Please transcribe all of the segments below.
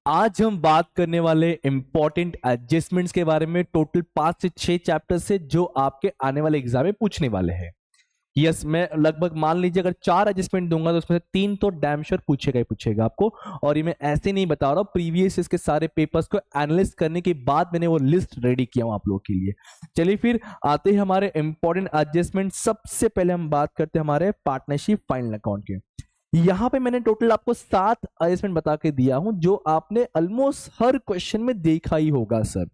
आज हम बात करने वाले इंपॉर्टेंट एडजस्टमेंट्स के बारे में। टोटल 5 से 6 चैप्टर से जो आपके आने वाले एग्जाम में पूछने वाले हैं। यस, मैं लगभग मान लीजिए अगर 4 एडजस्टमेंट दूंगा तो उसमें से 3 तो डैम श्योर पूछेगा ही पूछेगा आपको। और ये मैं ऐसे नहीं बता रहा हूँ, प्रीवियस इसके सारे पेपर्स को एनालिसिस करने के बाद मैंने वो लिस्ट रेडी किया हूँ आप लोगों के लिए। चलिए फिर आते हैं हमारे इंपॉर्टेंट एडजस्टमेंट। सबसे पहले हम बात करते हैं हमारे पार्टनरशिप फाइनल अकाउंट के। यहां पे मैंने टोटल आपको 7 एडजस्टमेंट बता के दिया हूं जो आपने ऑलमोस्ट हर क्वेश्चन में देखा ही होगा सर।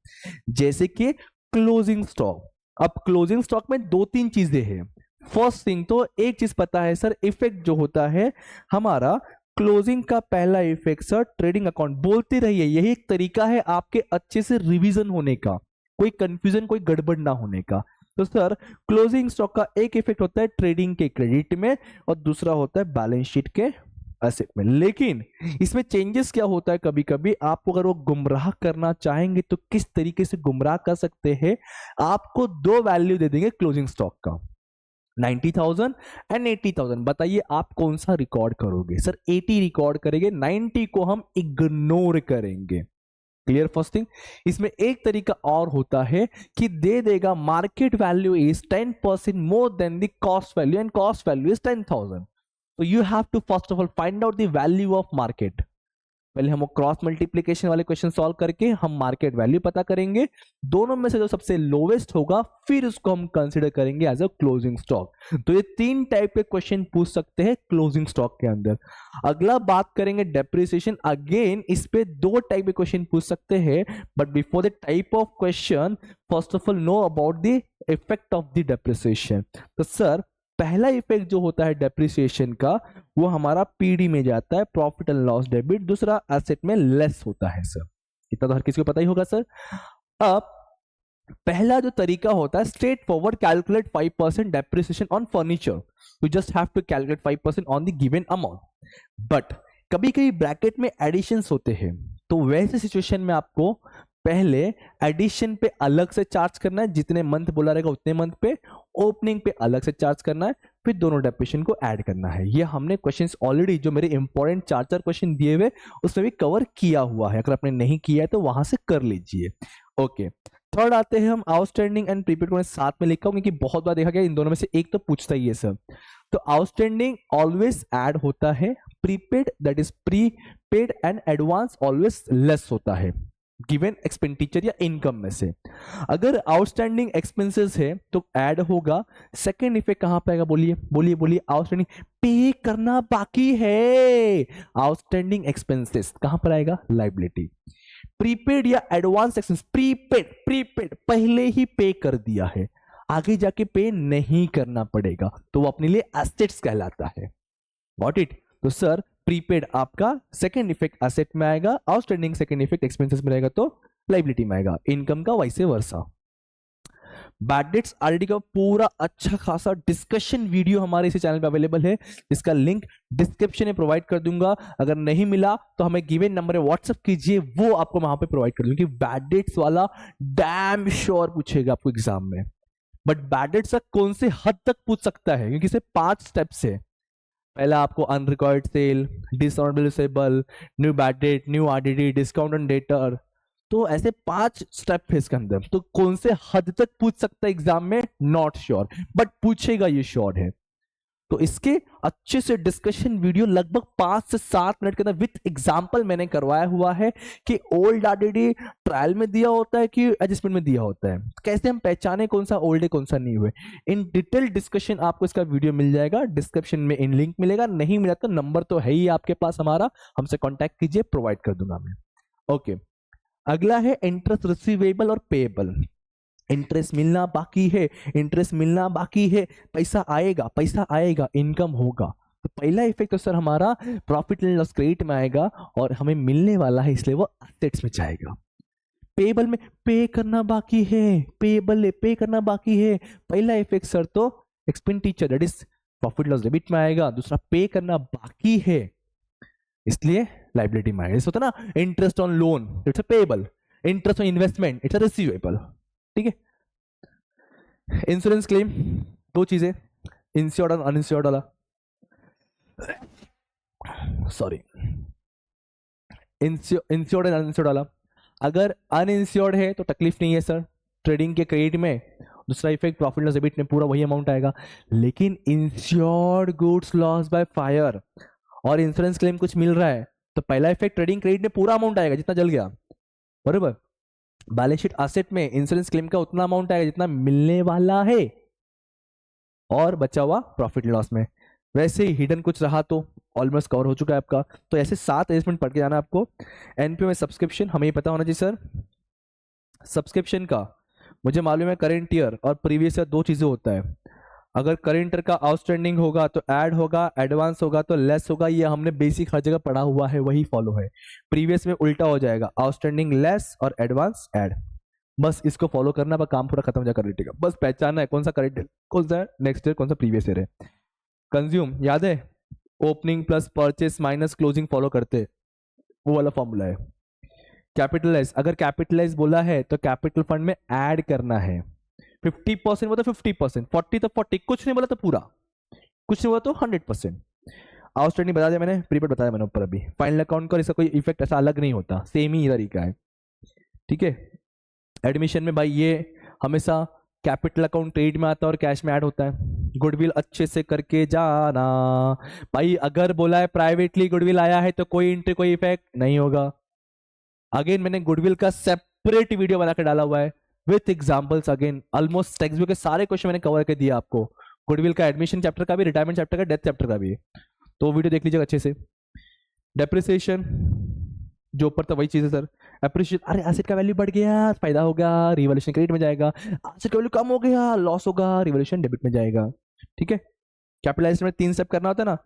जैसे कि क्लोजिंग स्टॉक। अब क्लोजिंग स्टॉक में 2-3 चीजें हैं। फर्स्ट थिंग तो एक चीज पता है सर, इफेक्ट जो होता है हमारा क्लोजिंग का पहला इफेक्ट सर ट्रेडिंग अकाउंट। बोलते रहिए, यही एक तरीका है आपके अच्छे से रिवीजन होने का, कोई कंफ्यूजन कोई गड़बड़ ना होने का। तो सर क्लोजिंग स्टॉक का एक इफेक्ट होता है ट्रेडिंग के क्रेडिट में और दूसरा होता है बैलेंस शीट के एसेट में। लेकिन इसमें चेंजेस क्या होता है, कभी कभी आपको अगर वो गुमराह करना चाहेंगे तो किस तरीके से गुमराह कर सकते हैं। आपको 2 वैल्यू दे देंगे क्लोजिंग स्टॉक का, 90,000 एंड 80,000। बताइए आप कौन सा रिकॉर्ड करोगे? सर 80 रिकॉर्ड करेंगे, 90 को हम इग्नोर करेंगे। क्लियर? फर्स्ट थिंग, इसमें एक तरीका और होता है कि दे देगा market value is 10% more than the cost value and cost value is 10,000। तो you have to first of all find out the value of market. पहले हम क्रॉस मल्टीप्लीकेशन वाले क्वेश्चन सॉल्व करके हम मार्केट वैल्यू पता करेंगे, दोनों में से जो सबसे लोवेस्ट होगा फिर उसको हम कंसीडर करेंगे एज अ क्लोजिंग स्टॉक। तो ये 3 टाइप के क्वेश्चन पूछ सकते हैं क्लोजिंग स्टॉक के अंदर। अगला बात करेंगे डेप्रिसिएशन। अगेन इस पे 2 टाइप के क्वेश्चन पूछ सकते हैं, but before the type of question first of all know about the effect of the depreciation. तो सर पहला इफेक्ट जो होता है डेप्रिसिएशन का वो हमारा पीडी में जाता है, प्रॉफिट एंड लॉस डेबिट। दूसरा एसेट में लेस होता है सर, इतना तो हर किसी को पता ही होगा सर। अब पहला जो तरीका होता है straightforward, calculate 5% depreciation on furniture. You just have to calculate 5% on the given amount. But कभी कभी ब्रैकेट में एडिशंस होते हैं, तो वैसे सिचुएशन में आपको पहले एडिशन पे अलग से चार्ज करना है, जितने मंथ बोला रहेगा उतने मंथ पे, ओपनिंग पे अलग से चार्ज करना है, फिर दोनों डेप्रिसिएशन को ऐड करना है। ये हमने क्वेश्चंस ऑलरेडी जो मेरे इंपॉर्टेंट 4 क्वेश्चन दिए हुए उसमें भी कवर किया हुआ है, अगर आपने नहीं किया है तो वहां से कर लीजिए। ओके, थर्ड आते हैं हम आउटस्टैंडिंग एंड प्रीपेड को मैं साथ में लिखा हूं क्योंकि बहुत बार देखा गया इन दोनों में से एक तो पूछता ही है सर। तो आउटस्टैंडिंग ऑलवेज ऐड होता है, prepaid that is prepaid and advance always less होता है गिवन एक्सपेंडिचर या इनकम में से। अगर आउटस्टैंडिंग एक्सपेंसेस है तो ऐड होगा। सेकेंड इफेक्ट कहां पे आएगा? बोलिए बोलिए बोलिए। आउटस्टैंडिंग पे करना बाकी है, आउटस्टैंडिंग एक्सपेंसेस कहां पर आएगा? लायबिलिटी। प्रीपेड या एडवांस एक्सपेंस, प्रीपेड प्रीपेड पहले ही पे कर दिया है, आगे जाके पे नहीं करना पड़ेगा, तो वो अपने लिए एसेट्स कहलाता है। Got it? तो सर प्रीपेड आपका सेकेंड इफेक्ट एसेट में आएगा, आउटस्टैंडिंग सेकेंड इफेक्ट एक्सपेंसेस में रहेगा तो लायबिलिटी में आएगा, इनकम का वैसे वर्सा। बैड डेट्स ऑलरेडी का पूरा अच्छा खासा डिस्कशन वीडियो हमारे इसी चैनल पे अवेलेबल है, जिसका लिंक डिस्क्रिप्शन में प्रोवाइड कर दूंगा। अगर नहीं मिला तो हमें गिवन नंबर पे व्हाट्सएप कीजिए, वो आपको वहां पे प्रोवाइड कर दूंगी। बैड डेट्स वाला डैम श्योर पूछेगा आपको एग्जाम में, बट बैड डेट्स कौन से हद तक पूछ सकता है क्योंकि इसे 5 स्टेप्स है। पहला आपको unrecorded sale, dishonourable receivable, new bad debt, new RDD, discount on debtor. तो ऐसे 5 स्टेप है इसके अंदर, तो कौन से हद तक पूछ सकता है एग्जाम में नॉट श्योर, बट पूछेगा ये श्योर है। तो इसके अच्छे से डिस्कशन वीडियो लगभग 5 से 7 मिनट के अंदर विथ एग्जांपल मैंने करवाया हुआ है कि ओल्ड आरडीडी ट्रायल में दिया होता है कि एडजस्टमेंट में दिया होता है, कैसे हम पहचाने कौन सा ओल्ड है कौन सा नहीं हुए। इन डिटेल डिस्कशन आपको इसका वीडियो मिल जाएगा, डिस्क्रिप्शन में इन लिंक मिलेगा, नहीं मिला तो नंबर तो है ही आपके पास हमारा, हमसे कॉन्टैक्ट कीजिए, प्रोवाइड कर दूंगा मैं। ओके, अगला है इंटरेस्ट रिसीवेबल और पेएबल। इंटरेस्ट मिलना बाकी है, इंटरेस्ट मिलना बाकी है, पैसा आएगा, इनकम होगा। तो पहला इफेक्ट तो सर हमारा प्रॉफिट एंड लॉस क्रेडिट में आएगा और हमें मिलने वाला है इसलिए वो एसेट्स में जाएगा। पेबल में पे करना बाकी है, पेबल पे करना बाकी है, पहला इफेक्ट सर तो expenditure that is profit loss debit में आएगा, दूसरा पे करना बाकी है इसलिए लायबिलिटी में आएगा। जैसे होता ना interest on loan it's a payable, interest on investment it's a receivable. ठीक है। इंश्योरेंस क्लेम 2 चीजें, इंश्योर्ड और अनइंश्योर्ड वाला, सॉरी। इंश्योर्ड एंड अनइंश्योर्ड वाला। अगर अनइंश्योर्ड है तो तकलीफ नहीं है सर, ट्रेडिंग के क्रेडिट में दूसरा इफेक्ट प्रॉफिट लॉस डेबिट में पूरा वही अमाउंट आएगा। लेकिन insured goods loss by fire और इंश्योरेंस क्लेम कुछ मिल रहा है तो पहला इफेक्ट ट्रेडिंग क्रेडिट में पूरा अमाउंट आएगा जितना जल गया, बरोबर। बैलेंस शीट एसेट में इंश्योरेंस क्लेम का उतना अमाउंट आएगा जितना मिलने वाला है और बचा हुआ प्रॉफिट लॉस में। वैसे ही हिडन कुछ रहा तो ऑलमोस्ट कवर हो चुका है आपका। तो ऐसे 7 एडजस्टमेंट पढ़ के जाना आपको। एनपीओ में सब्सक्रिप्शन हमें ये पता होना चाहिए सर, सब्सक्रिप्शन का मुझे मालूम है करंट ईयर और प्रीवियस ईयर 2 चीजें होता है। अगर करंट ईयर का आउटस्टैंडिंग होगा तो ऐड होगा, एडवांस होगा तो लेस होगा, ये हमने बेसिक हर जगह पढ़ा हुआ है, वही फॉलो है। प्रीवियस में उल्टा हो जाएगा, आउटस्टैंडिंग लेस और एडवांस ऐड। बस इसको फॉलो करना, पर काम पूरा खत्म हो जाएगा करंट ईयर का। बस पहचानना है कौन सा करंट ईयर, कौन सा नेक्स्ट ईयर, कौन सा प्रीवियस ईयर है। कंज्यूम याद है, opening plus purchase minus closing follow करते, वो वाला फॉर्मूला है। कैपिटलाइज, अगर कैपिटलाइज बोला है तो कैपिटल फंड में ऐड करना है। 50% बोला तो 50%, 40 तो 40, कुछ नहीं बोला तो पूरा, कुछ नहीं बोला तो 100%। आउटस्टैंडिंग बता दिया मैंने, प्रीपेड बताया मैंने ऊपर अभी। फाइनल अकाउंट का इसका कोई इफेक्ट ऐसा अलग नहीं होता, सेम ही तरीका है, ठीक है। एडमिशन में भाई ये हमेशा कैपिटल अकाउंट ट्रेड में आता है और कैश में ऐड होता है। गुडविल अच्छे से करके जाना भाई। अगर बोला है प्राइवेटली गुडविल आया है तो कोई इंट्री कोई इफेक्ट नहीं होगा। अगेन मैंने गुडविल का सेपरेट वीडियो बना के डाला हुआ है with examples. Again almost text book के सारे क्वेश्चन मैंने कवर कर दिया आपको, गुडविल का एडमिशन चैप्टर का भी, रिटायरमेंट चैप्टर का, डेथ चैप्टर का भी। तो वीडियो देख लीजिएगा अच्छे से। डेप्रिसिएशन जो ऊपर था वही चीज है सर। एप्रिशिएट, अरे एसेट का वैल्यू बढ़ गया, फायदा होगा, रिवॉल्यूशन क्रेडिट में जाएगा। एसेट का वैल्यू कम हो गया, लॉस होगा, रिवॉल्यूशन डेबिट में जाएगा, ठीक है। कैपिटलाइजेशन में 3 स्टेप करना होता है ना,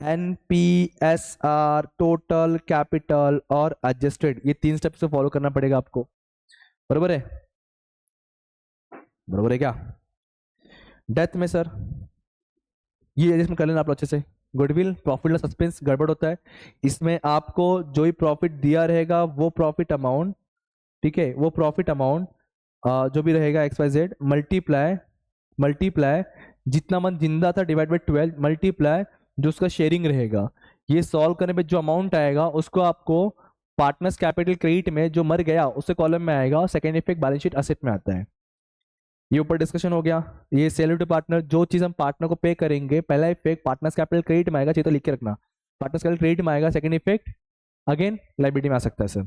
NPSR, टोटल, कैपिटल और एडजस्टेड, ये 3 स्टेप से फॉलो करना पड़ेगा आपको, बरोबर है, बरोबर है क्या। डेथ में सर ये एडजस्टमेंट कर लेना आप अच्छे से। गुडविल प्रॉफिट लॉस सस्पेंस गड़बड़ होता है, इसमें आपको जो ही प्रॉफिट दिया रहेगा वो प्रॉफिट अमाउंट, ठीक है, वो प्रॉफिट अमाउंट जो भी रहेगा XYZ मल्टीप्लाई जितना मन जिंदा था डिवाइड बाई 12 मल्टीप्लाई जो उसका शेयरिंग रहेगा। ये सॉल्व करने पे जो अमाउंट आएगा उसको आपको पार्टनर्स कैपिटल क्रेडिट में जो मर गया उससे कॉलम में आएगा और second effect balance sheet asset में आता है। ये ऊपर डिस्कशन हो गया। ये सेलर टू पार्टनर, जो चीज हम पार्टनर को पे करेंगे पहला इफेक्ट पार्टनर्स कैपिटल क्रेडिट में आएगा, चाहिए तो लिख के रखना, पार्टनर्स कैपिटल क्रेडिट में आएगा, सेकंड इफेक्ट अगेन लायबिलिटी में आ सकता है सर।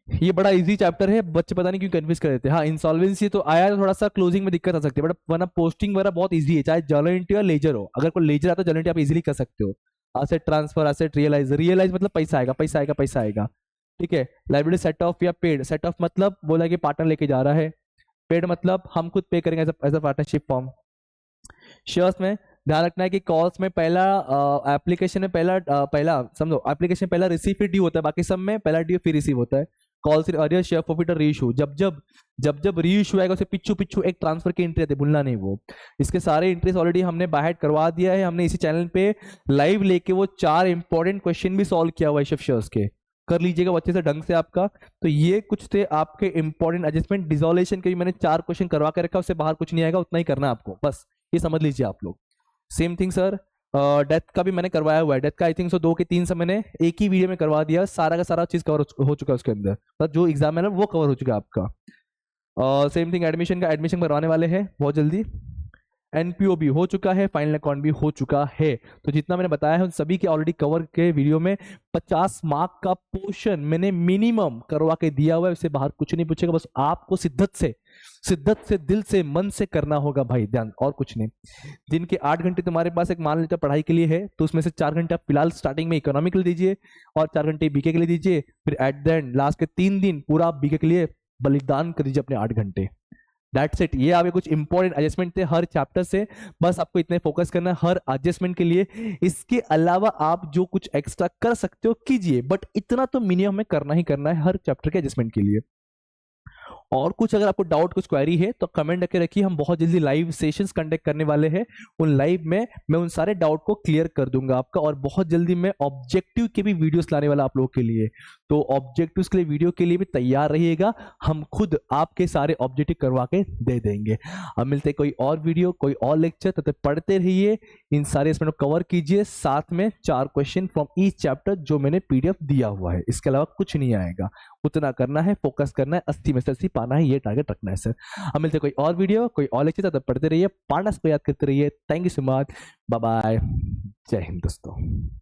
ये बड़ा इजी चैप्टर है, बच्चे पता नहीं क्यों कंफ्यूज कर देते हैं। हाँ इंसॉल्वेंसी तो आया तो थोड़ा सा क्लोजिंग में दिक्कत आ सकती है, बट वरना पोस्टिंग वगैरह बहुत इजी है, चाहे जर्नल एंट्री या लेजर हो। अगर कोई लेजर आता है जर्नल एंट्री आप इजीली कर सकते हो। Asset transfer, asset realise, realise मतलब पैसा आएगा, पैसा आएगा, पैसा आएगा, ठीक है। लायबिलिटी सेट ऑफ या पेड, सेट ऑफ मतलब बोला कि पार्टनर लेके जा रहा है, पेड मतलब हम खुद पे करेंगे as a partnership firm. Shares में ध्यान रखना है कि कॉल्स में पहला एप्लीकेशन में पहला समझो, एप्लीकेशन पहला रिसीव फिर ड्यू होता है, बाकी सब में पहला ड्यू फिर रिसीव होता है। कॉल से अरियर शेयर फॉरफिट और रीइशू, जब रीइशू आएगा उसे पिछू एक ट्रांसफर की एंट्री आती है, भूलना नहीं वो। इसके सारे एंट्रीज ऑलरेडी हमने बाहर करवा दिया है, हमने इसी चैनल पे लाइव लेके वो 4 इंपॉर्टेंट क्वेश्चन भी सॉल्व किया हुआ है शेयर्स के, कर लीजिएगा अच्छे से ढंग से आपका। तो ये कुछ थे आपके इंपॉर्टेंट एडजस्टमेंट। डिसोल्यूशन के भी मैंने 4 क्वेश्चन करवा के रखा, उससे बाहर कुछ नहीं आएगा, उतना ही करना है आपको, बस ये समझ लीजिए आप लोग। सेम थिंग सर डेथ का भी मैंने करवाया हुआ है, डेथ का आई थिंक 2 के 3 सब मैंने एक ही वीडियो में करवा दिया, सारा का सारा चीज कवर हो चुका है उसके अंदर, मतलब जो एग्जाम है ना वो कवर हो चुका है आपका। सेम थिंग एडमिशन का, एडमिशन करवाने वाले हैं बहुत जल्दी। एनपीओ भी हो चुका है, फाइनल अकाउंट भी हो चुका है। तो जितना मैंने बताया है उन सभी के ऑलरेडी कवर के वीडियो में 50 मार्क का पोर्शन मैंने मिनिमम करवा के दिया हुआ है, उससे बाहर कुछ नहीं पूछेगा, बस आपको शिद्दत से दिल से मन से करना होगा भाई, ध्यान, और कुछ नहीं। दिन के 8 घंटे तुम्हारे पास एक मान लेते पढ़ाई के लिए है, तो उसमें से 4 घंटे आप फिलहाल स्टार्टिंग में इकोनॉमिक के लिए दीजिए और 4 घंटे बीके के लिए दीजिए, फिर एट द एंड लास्ट के 3 दिन पूरा आप बीके के लिए बलिदान कर दीजिए अपने 8 घंटे। That's it. ये आपके कुछ इंपॉर्टेंट एडजस्टमेंट थे हर चैप्टर से, बस आपको इतने फोकस करना है हर एडजस्टमेंट के लिए। इसके अलावा आप जो कुछ एक्स्ट्रा कर सकते हो कीजिए, बट इतना तो मिनिमम में करना ही करना है हर चैप्टर के एडजस्टमेंट के लिए। और कुछ अगर आपको डाउट कुछ क्वेरी है तो कमेंट करके रखिए, हम बहुत जल्दी लाइव सेशंस कंडक्ट करने वाले हैं। उन लाइव में मैं उन सारे डाउट को क्लियर कर दूंगा आपका, और बहुत जल्दी मैं ऑब्जेक्टिव के भी वीडियोस लाने वाला आप लोगों के लिए। तो ऑब्जेक्टिव्स के लिए वीडियो के लिए भी तैयार रहिएगा, हम खुद आपके सारे ऑब्जेक्टिव करवा के दे देंगे। अब मिलते हैं कोई और वीडियो, कोई और लेक्चर, तब तक पढ़ते रहिए, इन सारे इसमें कवर कीजिए, साथ में 4 क्वेश्चन फ्रॉम ईच चैप्टर जो मैंने पीडीएफ दिया हुआ है, इसके अलावा कुछ नहीं आएगा। उतना करना है, फोकस करना है, 80 में से 80 पाना है, ये टारगेट रखना है सर। अब मिलते हैं कोई और वीडियो, कोई और लेक्चर, तब तक पढ़ते रहिए, पांडास को याद करते रहिए। Thank you so much, bye bye, जय हिंद दोस्तों।